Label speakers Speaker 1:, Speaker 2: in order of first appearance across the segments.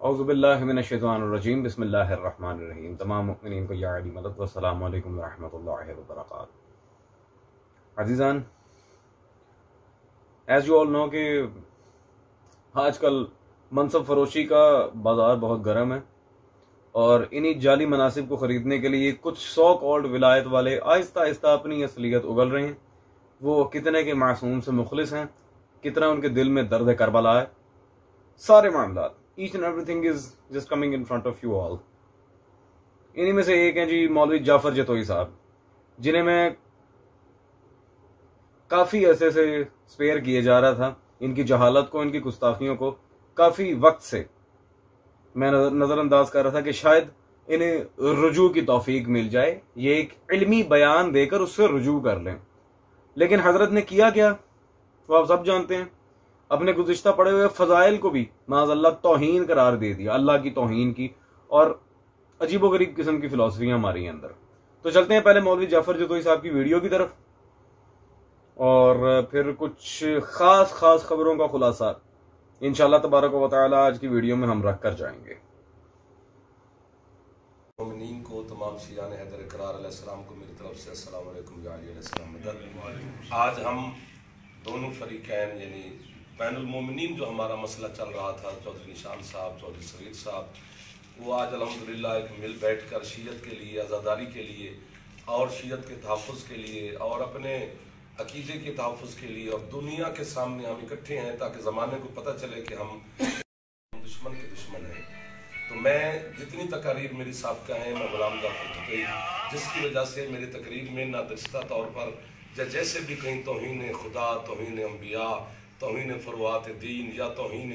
Speaker 1: औज़ुबिल्लाहि मिनश्शैतानिर्रजीम बिस्मिल्लाहिर्रहमानिर्रहीम। तमाम मुमिनीन को या अली मदद व अस्सलामु अलैकुम व रहमतुल्लाहि व बरकातुहू। अज़ीज़ान, एज़ यू ऑल नो कि आजकल मनसब फरोशी का बाज़ार बहुत गर्म है और इन्हीं जाली मनासिब को ख़रीदने के लिए कुछ सौ कॉल्ड विलायत वाले आहिस्ता आहिस्ता अपनी असलियत उगल रहे हैं। वो कितने के मासूम से मुखलिस हैं, कितना उनके दिल में दर्द करबला है, सारे मामला each and everything is just coming in front of you all. इन्हीं में से एक हैं जी मौलवी जाफर जतोई साहब, जिन्हें मैं काफी अरसे से स्पेयर किए जा रहा था। इनकी जहालत को, इनकी गुस्ताखियों को काफी वक्त से मैं नजरअंदाज कर रहा था कि शायद इन्हें रुजू की तौफीक मिल जाए, ये एक इल्मी बयान देकर उससे रुजू कर लें। लेकिन हजरत ने किया क्या वो आप सब जानते हैं। अपने गुज़िश्ता पड़े हुए फजाइल को भी माज़अल्लाह तौहीन करार दे दिया, अल्लाह की तौहीन की, और अजीबोगरीब किस्म की फिलॉसफियां मारी अंदर। तो चलते हैं पहले मौलवी जाफर जतोई साहब की वीडियो की तरफ और फिर कुछ खास खास खबरों का खुलासा इंशाअल्लाह तबारक व तआला आज की वीडियो में हम रख कर जाएंगे।
Speaker 2: मोमिनीन को, तमाम शियान हैदर करार अलैहिस्सलाम को मेरी तरफ से अस्सलाम वालेकुम या अली अलैहिस्सलाम मदद। आज हम दोनों फरीकैन यानी बैनुल मोमिनीन जो हमारा मसला चल रहा था, चौधरी निशान साहब, चौधरी सगीर साहब, वो आज अल्हम्दुलिल्लाह एक मिल बैठ कर शीयत के लिए, आज़ादारी के लिए और शीयत के तहफ़्फ़ुज़ के लिए और अपने अकीदे के तहफ़्फ़ुज़ के लिए और दुनिया के सामने हम इकट्ठे हैं ताकि ज़माने को पता चले कि हम दुश्मन के दुश्मन हैं। तो मैं जितनी तकारीर मेरी साबिक़ा हैं, मैं गुलाम जाफर जतोई, जिसकी वजह से मेरी तकरीर में नादिरस्ता तौर पर जैसे भी कहीं तौहीन खुदा, तौहीन अम्बिया, तौहीन फ़ुरुआत दीन या तौहीन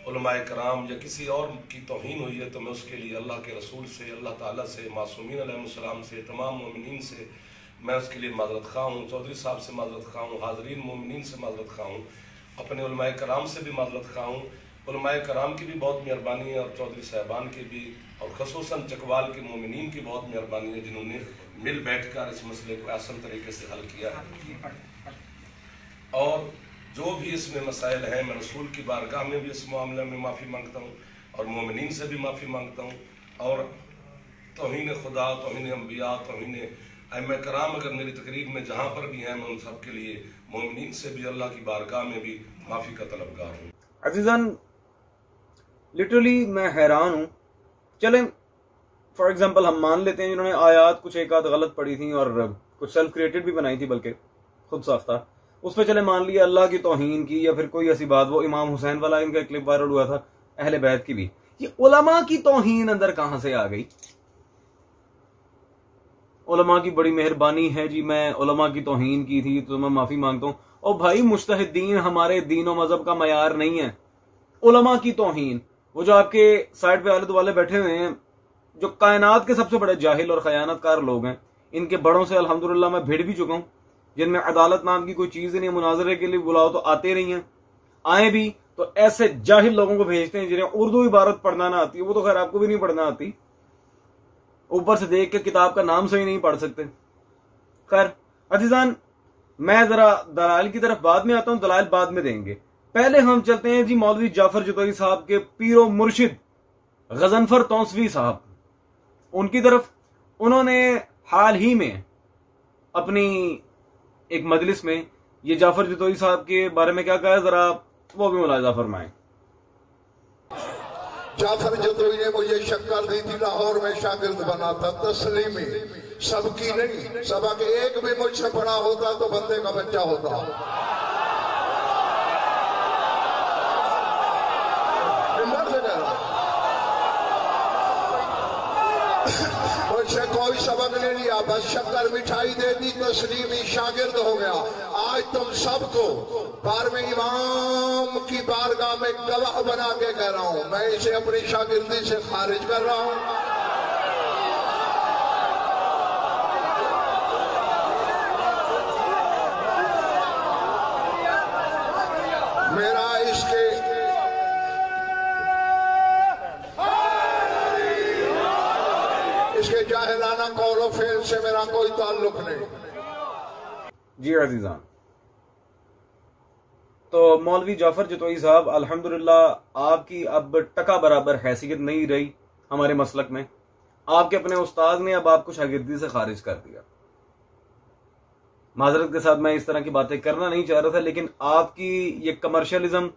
Speaker 2: उलमाए कराम या किसी और की तौहीन हुई है तो मैं उसके लिए अल्लाह के रसूल से, अल्लाह ताला से, मासूमीन अलैहिस्सलाम से, तमाम मोमिनीन से मैं उसके लिए माज़रत ख़्वाह हूँ। चौधरी साहब से माज़रत ख़्वाह हूँ, हाज़रीन मोमिनीन से माज़रत ख़्वाह हूँ, अपने उलमाए कराम से भी माज़रत ख़्वाह हूँ। उलमाए कराम की भी बहुत मेहरबानी है और चौधरी साहबान की भी, और ख़ुसूसन चकवाल के मोमिनीन की बहुत मेहरबानी है जिन्होंने मिल बैठ कर इस मसले को आसान तरीके से हल किया है। और जो भी इसमें मसाइल हैं, मैं रसूल की बारगाह में भी इस मामले में माफ़ी मांगता हूँ और मोमिनीन से भी माफ़ी मांगता हूँ। और तौहीन खुदा, तौहीन अम्बिया, तौहीन अइम्मा कराम अगर मेरी तकरीर में जहाँ पर भी हैं, मैं उन सब के लिए मोमिनीन से भी, अल्लाह की बारगाह में भी माफ़ी का तलबगार हूँ।
Speaker 1: अज़ीज़ान, लिटरली मैं हैरान हूँ। चलें फॉर एग्जाम्पल हम मान लेते हैं जिन्होंने आयात कुछ एक आध गलत पढ़ी थी और कुछ सेल्फ क्रिएटेड भी बनाई थी, बल्कि खुद साख्ता, उस पर चले मान लिया अल्लाह की तौहीन की या फिर कोई ऐसी बात, वो इमाम हुसैन वाला इनका क्लिप वायरल हुआ था, अहले बैत की भी। ये उलमा की तौहीन अंदर कहां से आ गई? उलमा की बड़ी मेहरबानी है जी, मैं उलमा की तौहीन की थी तो मैं माफी मांगता हूं। और भाई मुज्तहिदीन हमारे दीन और मजहब का मयार नहीं है। उलमा की तौहीन, वो जो आपके साइड पे वाले वाले बैठे हुए हैं, जो कायनात के सबसे बड़े जाहिल और खयानतकार लोग हैं, इनके बड़ों से अल्हम्दुलिल्लाह मैं भिड़ भी चुका हूं, जिनमें अदालत नाम की कोई चीज नहीं। मुनाजरे के लिए बुलाओ तो आते नहीं है, आए भी तो ऐसे जाहिल लोगों को भेजते हैं जिन्हें उर्दू इबारत पढ़ना ना आती है। वो तो खैर आपको भी नहीं पढ़ना आती, ऊपर से देख के किताब का नाम सही नहीं पढ़ सकते। खैर अजीजान, मैं जरा दलाइल की तरफ बाद में आता हूं, दलाइल बाद में देंगे। पहले हम चलते हैं जी मौलवी जाफर जतोई साहब के पीरो मुर्शिद गजनफर तौसवी साहब, उनकी तरफ। उन्होंने हाल ही में अपनी एक मजलिस में ये जाफर जतोई साहब के बारे में क्या कहा है, जरा वो भी मुलाहिजा फरमाएं।
Speaker 3: जाफर जतोई ने मुझे शक्कर दी थी, लाहौर में शागिर्द बना था, तस्लीमी, सबकी नहीं, सबा के एक भी मुझसे बड़ा होता तो बंदे का बच्चा होता। मुझसे कोई सबक नहीं लिया, बस शक्कर मिठाई दे दी, तस्लीमी शागिर्द हो गया। आज तुम सबको 12वें इमाम की बारगाह में गवाह बना के कह रहा हूं, मैं इसे अपनी शागिर्दी से खारिज कर रहा हूं। मेरा इसके जाहिलाना कौलो फेल से मेरा कोई ताल्लुक नहीं।
Speaker 1: जी अजीजान, तो तो मौलवी जाफर जतोई साहब, अल्हम्दुलिल्लाह आपकी अब टका बराबर हैसियत नहीं रही हमारे मसलक में। आपके अपने उस्ताद ने अब आपको शागिर्दी से खारिज कर दिया। माजरत के साथ मैं इस तरह की बातें करना नहीं चाह रहा था, लेकिन आपकी ये कमर्शियलिज्म,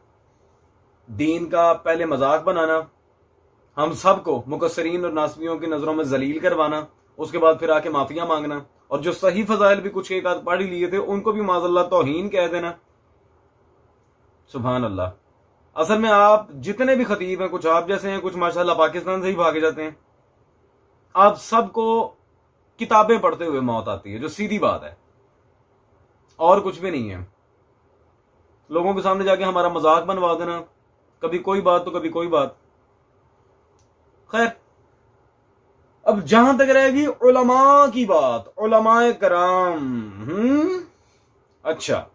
Speaker 1: दीन का पहले मजाक बनाना, हम सबको मुकस्सरीन और नासबियों की नजरों में जलील करवाना, उसके बाद फिर आके माफिया मांगना, और जो सही फजाइल भी कुछ एक आध पढ़ ही लिए थे उनको भी माज़अल्लाह तौहीन कह देना। सुभान अल्लाह। असल में आप जितने भी खतीब हैं, कुछ आप जैसे हैं, कुछ माशाल्लाह पाकिस्तान से ही भागे जाते हैं। आप सबको किताबें पढ़ते हुए मौत आती है, जो सीधी बात है, और कुछ भी नहीं है। लोगों के सामने जाके हमारा मजाक बनवा देना, कभी कोई बात तो कभी कोई बात। खैर, अब जहां तक रहेगी उलमा की बात, उलमाए कराम। अच्छा,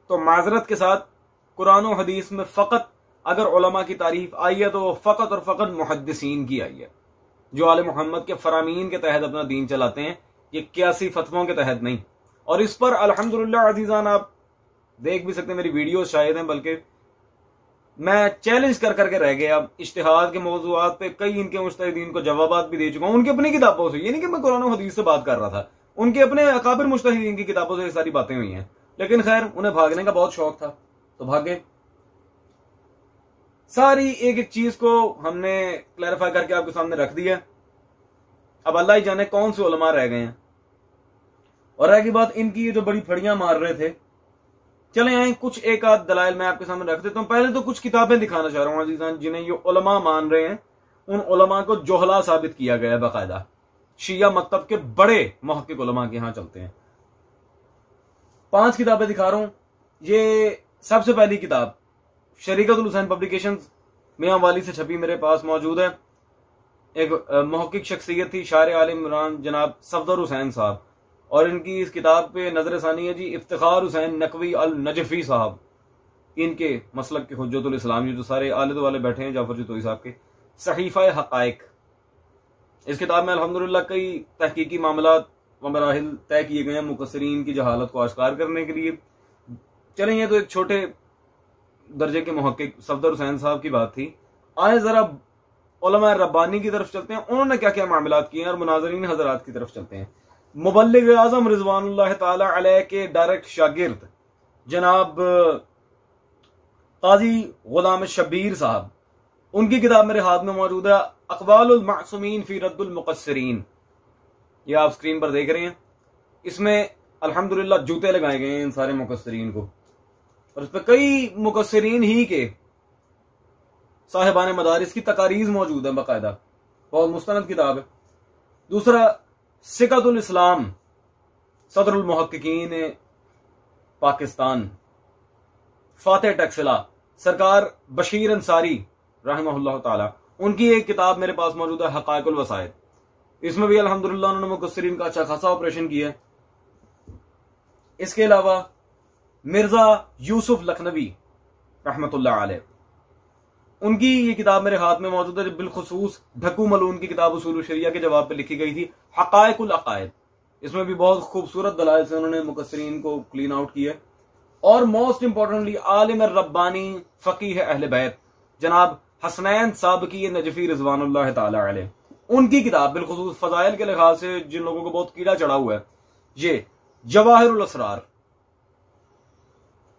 Speaker 1: तो माजरत के साथ कुरान और हदीस में फकत अगर उलमा की तारीफ आई है तो वो फकत और फकत मुहद्दिसीन की आई है, जो आले मोहम्मद के फरामीन के तहत अपना दीन चलाते हैं, ये 81 फतवों के तहत नहीं। और इस पर अल्हम्दुलिल्लाह अजीजान, आप देख भी सकते हैं, मेरी वीडियो शायद हैं, बल्कि मैं चैलेंज कर करके रह गया। इज्तिहाद के मौज़ूआत पे कई इनके मुज्तहिदीन को जवाबात भी दे चुका हूं, उनकी अपनी किताबों से। ये नहीं कि मैं कुरान और हदीस से बात कर रहा था, उनके अपने अकाबिर मुज्तहिदीन की किताबों से ये सारी बातें हुई हैं। लेकिन खैर, उन्हें भागने का बहुत शौक था तो भागे। सारी एक एक चीज को हमने क्लैरिफाई करके आपके सामने रख दिया। अब अल्लाह ही जाने कौन से उलमा रह गए हैं। और रह की बात इनकी, जो बड़ी फड़ियां मार रहे थे, चले आए कुछ एक आध दलाइल मैं आपके सामने रख देता हूं। पहले तो कुछ किताबें दिखाना चाह रहा हूं अजीजान, जिन्हें ये उलमा मान रहे हैं। उन उलमा को जोहला साबित किया गया है बाकायदा। शिया मकतब के बड़े मुहक्किक उलमा के यहां चलते हैं। 5 किताबें दिखा रहा हूं। ये सबसे पहली किताब शरीकतुल हुसैन पब्लिकेशंस मियां वाली से छपी मेरे पास मौजूद है। एक मुहक्किक शख्सियत थी शायर आल इमरान जनाब सफदर हुसैन साहब, और इनकी इस किताब पे नजर सानी है जी इफ्तिखार हुसैन नकवी अल नजफी साहब। इनके मसलक के हुज्जतुल इस्लाम, ये जो सारे आले वाले बैठे हैं जाफर जतोई साहब के, सहीफा हकाइक। इस किताब में अल्हम्दुलिल्लाह कई तहकीकी मामलात व मराहिल तय किए गए हैं मुकस्सरीन की जहालत को आश्कार करने के लिए। चलें, ये तो एक छोटे दर्जे के मुहक्किक सफदर हुसैन साहब की बात थी। आए जरा उलमा रब्बानी की तरफ चलते हैं, उन्होंने क्या क्या मामलात किए हैं, और मुनाजरीन हजरात की तरफ चलते हैं। मुबल्लिग आजम रिजवानुल्लाह ताला अलैह के डायरेक्ट शागिर्द जनाब काजी गुलाम शब्बीर साहब, उनकी किताब मेरे हाथ में मौजूद है, अक़वालुल मासूमीन फी रद्दुल मुक़स्सिरीन। ये आप स्क्रीन पर देख रहे हैं। इसमें अल्हम्दुलिल्लाह जूते लगाए गए हैं इन सारे मुक़स्सिरीन को, और इस पर कई मुक़स्सिरीन ही के साहिबान मदारिस की तकारीज मौजूद है बाकायदा। बहुत मुस्तनद किताब है। दूसरा, सिकतुल इस्लाम सदरुल मुहक्किकीन पाकिस्तान फातेह टक्सिला सरकार बशीर अंसारी रहमहुल्लाह ताला, उनकी एक किताब मेरे पास मौजूद है, हक़ाइक़ुल वसाइल। इसमें भी अल्हम्दुलिल्लाह उन्होंने मुक़स्सिरीन का अच्छा खासा ऑपरेशन किया है। इसके अलावा मिर्जा यूसुफ लखनवी रहमतुल्लाह अलैह, उनकी ये किताब मेरे हाथ में मौजूद है, जो बिलखुसूस ढक्कू मलून की किताब उसूल शरिया के जवाब पे लिखी गई थी, हक़ाइक़ुल अक़ाइद। इसमें भी बहुत खूबसूरत दलाइल से उन्होंने मुक़स्सिरीन को क्लीन आउट किया। और मोस्ट इंपॉर्टेंटली आलिम रब्बानी फ़क़ीह अहले बैत जनाब हसनैन साबकी नजफी रिज़वानुल्लाह ताला अलैह, उनकी किताब बिलखुसूस फ़ज़ाइल के लिहाज से जिन लोगों को बहुत कीड़ा चढ़ा हुआ है, ये जवाहिरुल असरार।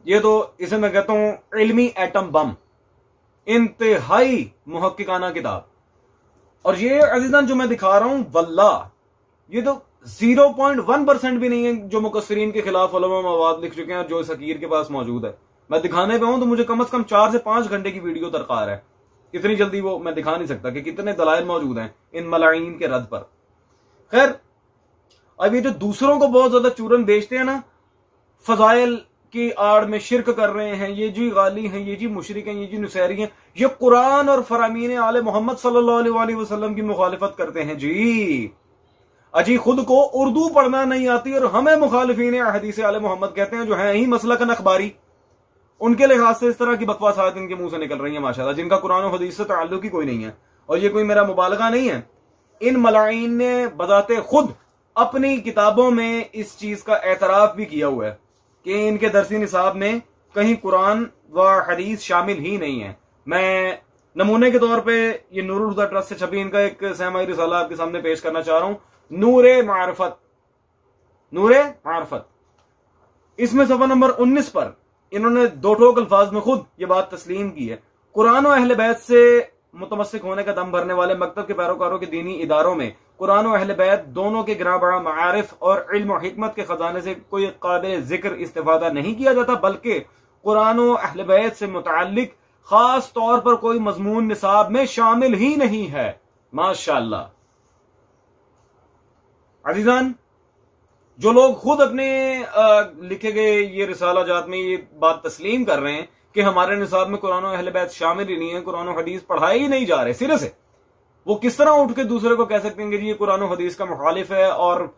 Speaker 1: ये तो इसे मैं कहता हूं इल्मी एटम बम, इंतहाई मुहक्किकाना किताब। और ये अजीजान जो मैं दिखा रहा हूं, वल्लाह ये तो 0.1% भी नहीं है जो मुकस्सिरीन के खिलाफ उलमा मवाद लिख चुके हैं और जो इस हकीर के पास मौजूद है। मैं दिखाने पे हूं तो मुझे कम से कम 4 से 5 घंटे की वीडियो दरकार है। इतनी जल्दी वो मैं दिखा नहीं सकता कि कितने दलाइल मौजूद हैं इन मलाइन के रद्द पर। खैर, अब ये जो दूसरों को बहुत ज्यादा चूरन बेचते हैं ना, फजाइल की आड़ में शिरक कर रहे हैं, ये जी गाली हैं, ये जी मुशरिक हैं, ये जी नुसैरी हैं, ये कुरान और फरामीन आले मोहम्मद सल्लल्लाहु अलैहि वसल्लम की मुखालिफत करते हैं जी। अजी खुद को उर्दू पढ़ना नहीं आती और हमें मुखालिफीन हदीस आले मोहम्मद कहते हैं, जो है ही मसलकन अखबारी। उनके लिहाज से इस तरह की बकवासात इनके मुंह से निकल रही है माशाल्लाह, जिनका कुरान और हदीस से ताल्लुक ही कोई नहीं है। और ये कोई मेरा मुबालगा नहीं है, इन मलाइन ने बजाते खुद अपनी किताबों में इस चीज का एतराफ भी किया हुआ है कि इनके दरसी निसाब में कहीं कुरान व हदीस शामिल ही नहीं है। मैं नमूने के तौर पे ये नूरुल हुदा ट्रस्ट से छपी इनका एक सहमाई रिसाला आपके सामने पेश करना चाह रहा हूं, नूरे मारफत। नूरे मारफत, इसमें सफा नंबर 19 पर इन्होंने दो ठोक अल्फाज में खुद ये बात तस्लीम की है, कुरान और अहले बैत से मुतमस्सिक होने का दम भरने वाले मकतब के पैरोकारों के दीनी इदारों में कुरान और अहले बैत दोनों के गिरा बड़ा मारिफ और इल्म और हिकमत के खजाने से कोई काबिल जिक्र इस्तेफादा नहीं किया जाता, बल्कि कुरान और अहले बैत से मुताल्लिक खास तौर पर कोई मजमून निसाब में शामिल ही नहीं है। माशाअल्लाह। अजीजान, जो लोग खुद अपने लिखे गए ये रिसाला जात में ये बात तस्लीम कर रहे हैं कि हमारे निसाब में कुरान और अहले बैत शामिल ही नहीं है, कुरान और हदीस पढ़ाए ही नहीं जा रहे सिरे से, वो किस तरह उठ के दूसरे को कह सकते हैं कि जी ये कुरान और हदीस का मुखालिफ है और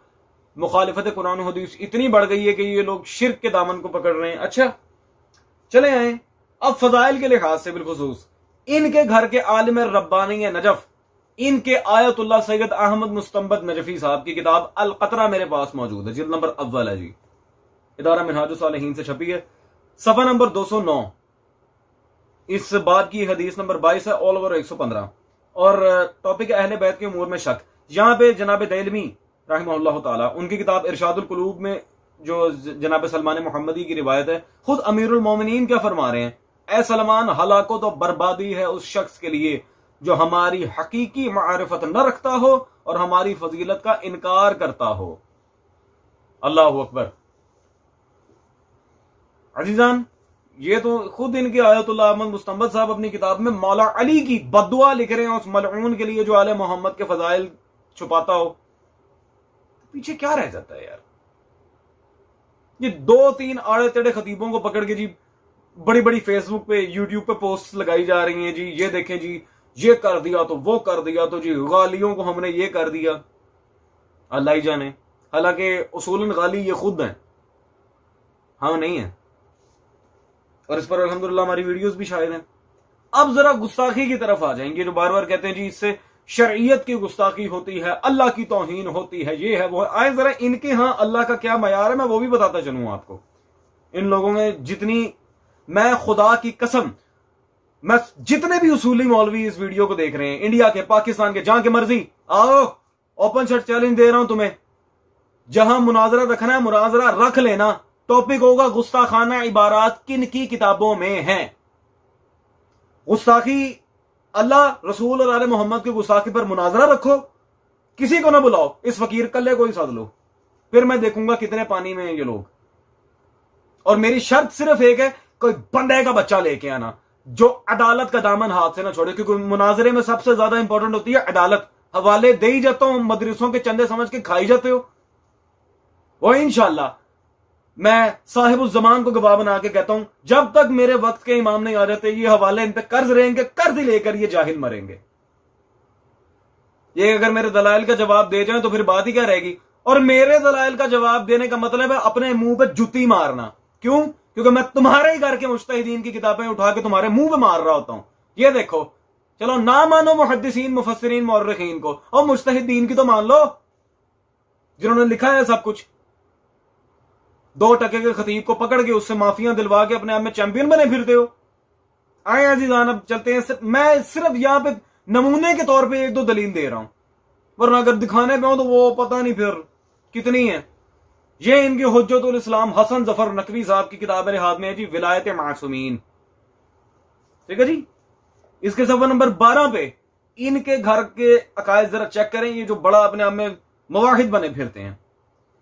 Speaker 1: मुखालिफत कुरान और हदीस इतनी बढ़ गई है कि ये लोग शिर्क के दामन को पकड़ रहे हैं। अच्छा, चले आए अब फजाइल के लिहाज से बिलखुसूस इनके घर के आलिम रब्बानी नजफ, इनके आयतुल्लाह सैयद अहमद मुस्तंबत नजफी साहब की किताब अल कतरा मेरे पास मौजूद है, जिल्द नंबर अव्वल है जी, इदारा मिनहाजुस सालिहीन से छपी है, सफा नंबर 209। इस बात की हदीस नंबर 22 है, ऑल ओवर 115, और टॉपिक अहले बैत के उमूर में शक। यहां पे जनाब दैलमी रहमहुल्लाह ताला उनकी किताब इरशादुल कुलूब में जो जनाब सलमान मोहम्मदी की रिवायत है, खुद अमीरुल मोमिनीन क्या फरमा रहे हैं, ए सलमान, हलाको तो बर्बादी है उस शख्स के लिए जो हमारी हकीकी मारिफत न रखता हो और हमारी फजीलत का इनकार करता हो। अल्लाह अकबर। अजीजान, ये तो खुद इनके आयतुल्लाह अहमद मुस्तंबत साहब अपनी किताब में मौला अली की बद्दुआ लिख रहे हैं उस मलऊन के लिए जो आले मोहम्मद के फजाइल छुपाता हो। पीछे क्या रह जाता है यार? ये 2-3 आड़े टेढ़े खतीबों को पकड़ के जी बड़ी बड़ी फेसबुक पे यूट्यूब पे पोस्ट लगाई जा रही हैं जी, ये देखें जी ये कर दिया तो वो कर दिया तो जी गालियों को हमने ये कर दिया। अल्लाह ही जाने, हालांकि उसूलन गाली ये खुद हैं, हाँ नहीं है, और इस पर अल्हम्दुलिल्लाह हमारी वीडियोस भी शायद हैं। अब जरा गुस्ताखी की तरफ आ जाएंगे, जो बार बार कहते हैं जी इससे शरीयत की गुस्ताखी होती है, अल्लाह की तौहीन होती है, ये है वो है। आए जरा इनके यहां अल्लाह का क्या मयार है मैं वो भी बताता चलूं आपको। इन लोगों में जितनी, मैं खुदा की कसम, मैं जितने भी उसूली मौलवी इस वीडियो को देख रहे हैं, इंडिया के, पाकिस्तान के, जहां के मर्जी आओ, ओपन शर्ट चैलेंज दे रहा हूं तुम्हें, जहां मुनाजरा रखना है मुनाजरा रख लेना। टॉपिक होगा गुस्ताखाना इबारात किन की किताबों में हैं। गुस्ताखी अल्लाह रसूल और आले मोहम्मद की गुस्ताखी पर मुनाजरा रखो, किसी को ना बुलाओ, इस फकीर कल्ले को ही साध लो, फिर मैं देखूंगा कितने पानी में हैं ये लोग। और मेरी शर्त सिर्फ एक है, कोई बंदे का बच्चा लेके आना जो अदालत का दामन हाथ से ना छोड़े, क्योंकि मुनाजरे में सबसे ज्यादा इंपॉर्टेंट होती है अदालत। हवाले दे ही जाता हूं, मदरसों के चंदे समझ के खाई जाते हो वो। इंशाअल्लाह मैं साहिबुल जमान को गवाह बना के कहता हूं, जब तक मेरे वक्त के इमाम नहीं आ जाते ये हवाले इन पे कर्ज रहेंगे, कर्ज लेकर ये जाहिल मरेंगे। ये अगर मेरे दलाइल का जवाब दे जाए तो फिर बात ही क्या रहेगी। और मेरे दलाइल का जवाब देने का मतलब है अपने मुंह पे जुती मारना। क्यों? क्योंकि मैं तुम्हारे ही घर के मुज्तहिदीन की किताबें उठा के तुम्हारे मुंह पे मार रहा होता हूं। ये देखो, चलो ना मानो मुहद्दिसीन मुफस्सिरीन मुअर्रिखीन को, और मुज्तहिदीन की तो मान लो जिन्होंने लिखा है सब कुछ। 2 टके के खतीब को पकड़ के उससे माफियां दिलवा के अपने आप में चैंपियन बने फिरते हो। आए अजीजान, अब चलते हैं। मैं सिर्फ यहां पे नमूने के तौर पे 1-2 दलील दे रहा हूं, वरना अगर दिखाने पे हो तो वो पता नहीं फिर कितनी है। ये इनके हुज्जतुल इस्लाम हसन जफर नकवी साहब की किताब मेरे हाथ में है जी, विलायत मासूमीन। ठीक है जी। इसके सफा नंबर 12 पे इनके घर के अकायद जरा चेक करें। ये जो बड़ा अपने आप में मवाहिद बने फिरते हैं,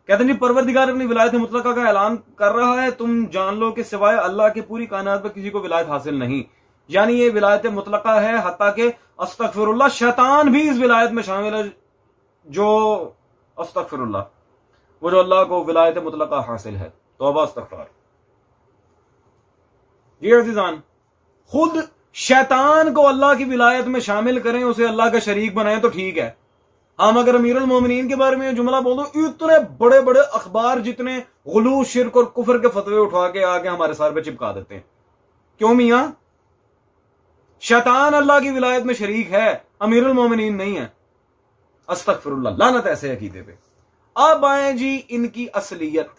Speaker 1: कहते हैं जी परवरदिगार अपनी विलायत मुतलका का ऐलान कर रहा है, तुम जान लो कि सिवाय अल्लाह के पूरी कायनात में किसी को विलायत हासिल नहीं। यानी ये विलायत मुतलका है, हत्ता के अस्तगफिरुल्लाह शैतान भी इस विलायत में शामिल है, जो अस्तगफिरुल्लाह वो जो अल्लाह को विलायत मुतलका हासिल है। तौबा अस्तगफार। जी अजीजान, खुद शैतान को अल्लाह की विलायत में शामिल करें, उसे अल्लाह का शरीक बनाएं तो ठीक है। हम अगर अमीरुल मोमिनीन के बारे में जुमला बोल दो, इतने बड़े बड़े अखबार जितने गुलू शिर्क और कुफर के फतवे उठा के आके हमारे सर पे चिपका देते हैं। क्यों मियां? शैतान अल्लाह की विलायत में शरीक है, अमीरुल मोमिनीन नहीं है। अस्तगफिरुल्लाह, लानत ऐसे अकीदे पे। अब आए जी इनकी असलियत।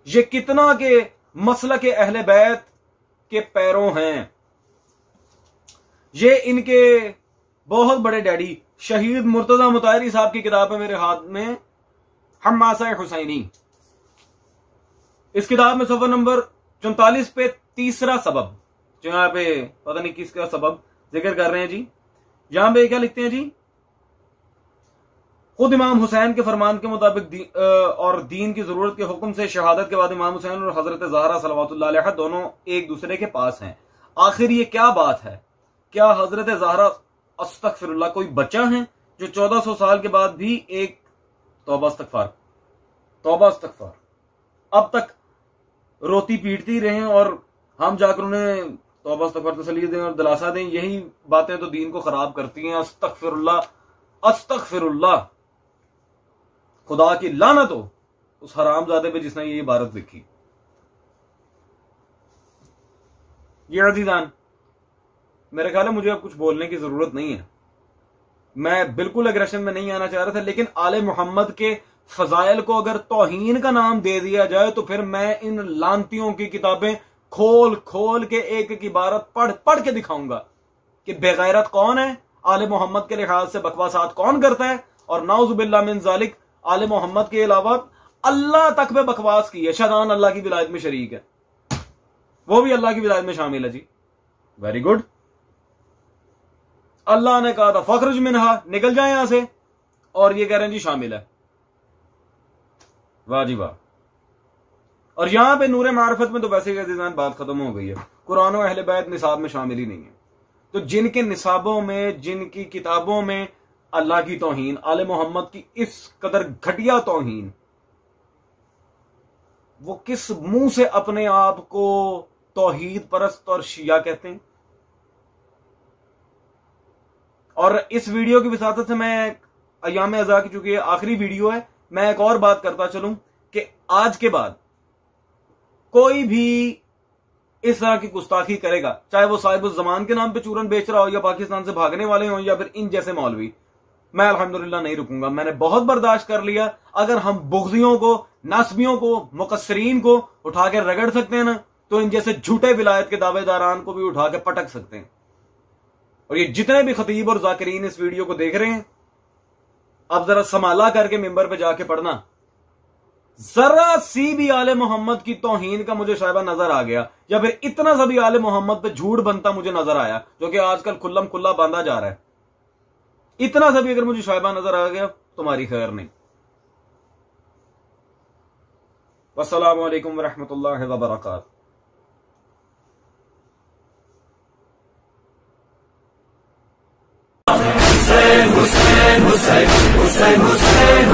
Speaker 1: ये कितना के मसलक अहले बैत के पैरों हैं। ये इनके बहुत बड़े डैडी शहीद मुर्तजा मुताहरी साहब की किताब है मेरे हाथ में, हम्मासा हुसैनी। इस किताब में सफर नंबर 44 पे तीसरा सबब, जो यहां पे पता नहीं किसका सबब जिक्र कर रहे हैं जी। यहां पे क्या लिखते हैं जी, खुद इमाम हुसैन के फरमान के मुताबिक और दीन की जरूरत के हुक्म से शहादत के बाद इमाम हुसैन और हजरत ज़हरा सलवातुल्लाह अलैहा दोनों एक दूसरे के पास हैं। आखिर ये क्या बात है? क्या हजरत ज़हरा अस्तगफिरुल्लाह कोई बच्चा है जो 1400 साल के बाद भी एक तौबा इस्तगफार अब तक रोती पीटती रहे और हम जाकर उन्हें तौबा इस्तगफार तसल्ली दें और दिलासा दें? यही बातें तो दीन को खराब करती हैं। अस्तगफिरुल्लाह, खुदा की लानत हो उस हरामजादे पे जिसने ये इबारत लिखी। ये अजीजान, मेरे ख्याल है मुझे अब कुछ बोलने की जरूरत नहीं है। मैं बिल्कुल एग्रेशन में नहीं आना चाह रहा था, लेकिन आले मोहम्मद के फजाइल को अगर तौहीन का नाम दे दिया जाए तो फिर मैं इन लानतियों की किताबें खोल खोल के एक एक इबारत पढ़ पढ़ के दिखाऊंगा कि बेगैरत कौन है, आले मोहम्मद के लिहाज से बकवासात कौन करता है, और नाउजुबिल्लाह मिन जालिक आले मोहम्मद के अलावा अल्लाह तक पे बकवास की है। शादान अल्लाह की विलायत में शरीक है, वो भी अल्लाह की विलायत में शामिल है जी। Very good. अल्लाह ने कहा था फखरुज मिनहा, निकल जाए यहां से, और ये कह रहे हैं जी शामिल है। वाह जी वाह। और यहां पे नूरे मारिफत में तो वैसे ही अजीजान बात खत्म हो गई है। कुरान और अहले बैत निसाब में शामिल ही नहीं है। तो जिनके निसाबों में, जिनकी किताबों में अल्लाह की तौहीन, आले मोहम्मद की इस कदर घटिया तौहीन, वो किस मुंह से अपने आप को तौहीद परस्त और शिया कहते हैं? और इस वीडियो की विसातत से मैं अयाम अज़ा की, चूंकि आखिरी वीडियो है, मैं एक और बात करता चलूं कि आज के बाद कोई भी इस तरह की गुस्ताखी करेगा, चाहे वो साहिबुल जमान के नाम पे चूरन बेच रहा हो या पाकिस्तान से भागने वाले हों या फिर इन जैसे मौलवी, मैं अल्हम्दुलिल्लाह नहीं रुकूंगा। मैंने बहुत बर्दाश्त कर लिया। अगर हम बुग़्ज़ियों को, नासबियों को, मुकस्सरीन को उठा के रगड़ सकते हैं ना, तो इन जैसे झूठे विलायत के दावेदारान को भी उठा के पटक सकते हैं। और ये जितने भी खतीब और जाकिरीन इस वीडियो को देख रहे हैं, अब जरा संभाला करके मिंबर पे जाके पढ़ना। जरा सी भी आले मोहम्मद की तौहीन का मुझे शायबा नजर आ गया, या फिर इतना सा भी आले मोहम्मद पे झूठ बनता मुझे नजर आया, जो कि आजकल खुल्लम खुल्ला बांधा जा रहा है, इतना सा भी अगर मुझे शायबा नजर आ गया, तुम्हारी खैर नहीं। वस्सलामु अलैकुम वरहमतुल्लाहि वबरकातुहू। हुसैन हुसैन हुसैन हुसैन हुसैन हुसैन